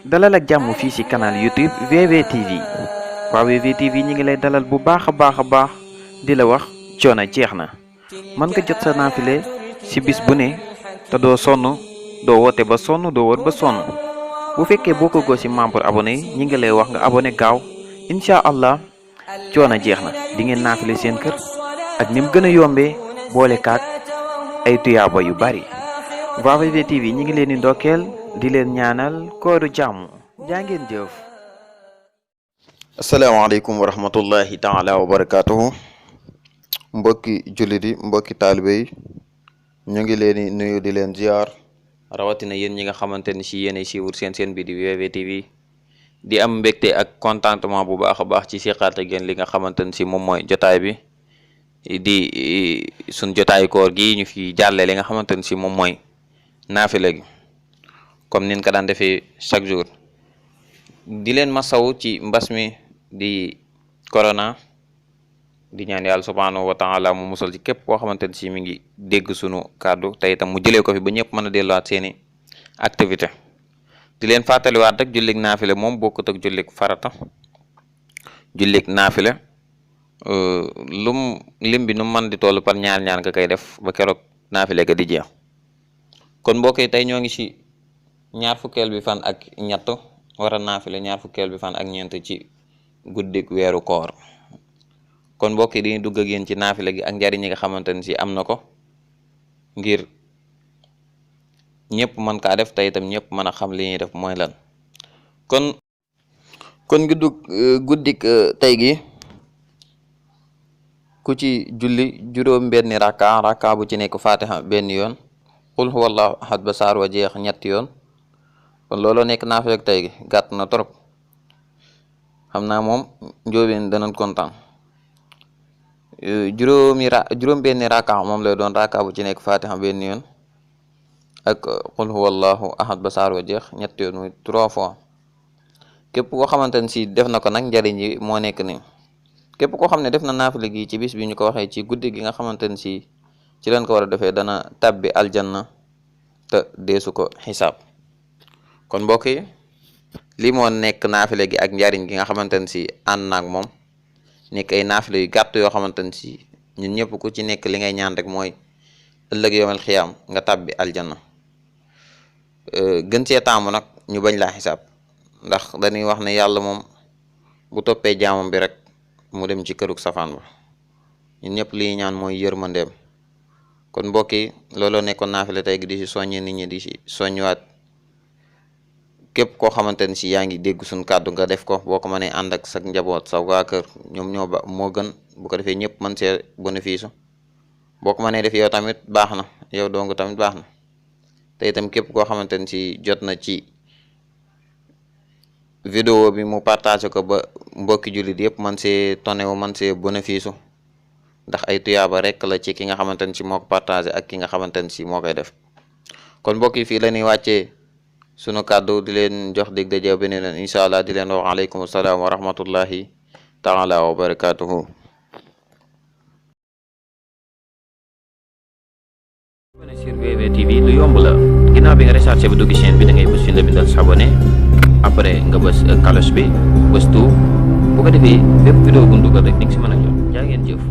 dalal ak jàmm fii ci canal YouTube VVTV waa VVTV ñi ngi lay dalal bu baax a baax di la wax coono jeex na mën nga jot sa naafile ci bis bu ne te doo sonn doo woote ba sonn doo wër ba sonn bu fekkee boo ko ci membre abonné yi ñi ngi lay wax nga abonné gaaw incha allah coono jeex na di ngeen naafile seen kër ak ni mu gën a yombee boole kaak ay tuyaaba yu bari waa VVTV ñi ngi leen di ndokkeel di leen ñaanal kooru jàmm jaa ngeen jëf. asalaamaaleykum wa rahmatullahi taala wa barakaatuhu mbokki jullit yi mbokki taalibe yi ñu ngi leen di nuyu di leen ziar rawatina yéen ñi nga xamante ni si yéenay siiwur seen bi di VVTV di am mbégte ak contentement bu baax a baax ci seqaat ak yéen li nga xamante ni si moom mooy jotaay bi di suñ jotaay koor gi ñu fi jàlle li nga xamante ni si moom mooy naafila gi comme nin ko daan defee chaque jour di leen masaw ci mbas mi di corona di ñaan yàlla subhanahu wa taala mu musal ci képp koo xamante ne si mi ngi dégg sunu kàddu te itam mu jëlee ko fi ba ñëpp mën a delluwaat seeni activité di leen fàttaliwaat rek jullig naafile moom bokkut ak jullig farata jullig naafile lim bi nu mën di toll par ñaar nga koy def ba keroog naafile ga di jeex kon mbokk yi tey ñoo ngi ci ñaar fukkeel bi fan ak ñett war a naafile ñaar fukkeel bi fan ak ñeent ci guddik weeru koor kon mbokk yi dañuy dugg ak yéen ci naafile gi ak njariñ yi nga xamante ne si am na ko ngir ñëpp mën kaa def te itam ñëpp mën a xam li ñuy def mooy lan kon guddik tey gi ku ci julli juróom benni raka bu ci nekk fatiha benn yoon qul huwallahu ahad ba saar wa jeex ñetti yoon kon looloo nekk naafile ak tey gi gàtt na trop xam naa moom njóobeen danañ kontaan juróom benni raka moom lay doon raka bu ci nekk fatiha benn yoon ak qul huwallahu ahad ba saar wa jeex ñetti yoon muy 3 fois képp koo xamante ne si def na ko nag njariñ yi moo nekk ni képp koo xam ne def na naafile gi ci bis bi ñu ko waxee ci guddi gi nga xamante ne si ci leen ko war a defee dana tabbi aljanna te deesu ko xisaab kon mbokk yi lii moo nekk naafile gi ak njariñ gi nga xamante ne si ànd naag moom nekk ay naafile yu gàtt yoo xamante ne si ñun ñëpp ku ci nekk li ngay ñaan rek mooy ëllëg yowmal xiyaam nga tabbi aljanna gën cee taamu nag ñu bañ laa xisaab ndax dañuy wax ne yàlla moom bu toppee jaamam bi rek mu dem ci kërug safaan ba ñun ñëpp li ñaan mooy yërmandeem kon mbokk yi looloo nekkoon naafile tey gi di si soññee nit ñi di si soññuwaat képp koo xamante ne si yaa ngi dégg suñ kàddu nga def ko boo ko mënee ànd ak sa njaboot sa waa kër ñoom ñoo ba moo gën bu ko defee ñëpp mën see bénéfice boo ko mënee def yow tamit baax na yow dong tamit baax na te itam képp koo xamante ne si jot na ci vidéo bi mu partagé ko ba mbokki jullit yëpp man see tonewu man see bénéfice ndax ay tuyaaba rek la ci ki nga xamante ne si moo ko partagé ak ki nga xamante ne si moo koy def kon mbokk yi fii la ñuy wàccee sunu kàddu di leen jox dig daje beneen leen incha allah di leen wax aleykum salaam wa rahmatullahi taala wa barakatuhu. sur VVTV lu yomb la ginnaaw bi nga rechargé ba dugg chaîne bi da ngay bës fi la bindal s'abonné après nga bës cloche bi bës tout bu ko defee bépp vidéo bu ñu dugal rek di nga si mën a jot jaa ngeen jëf.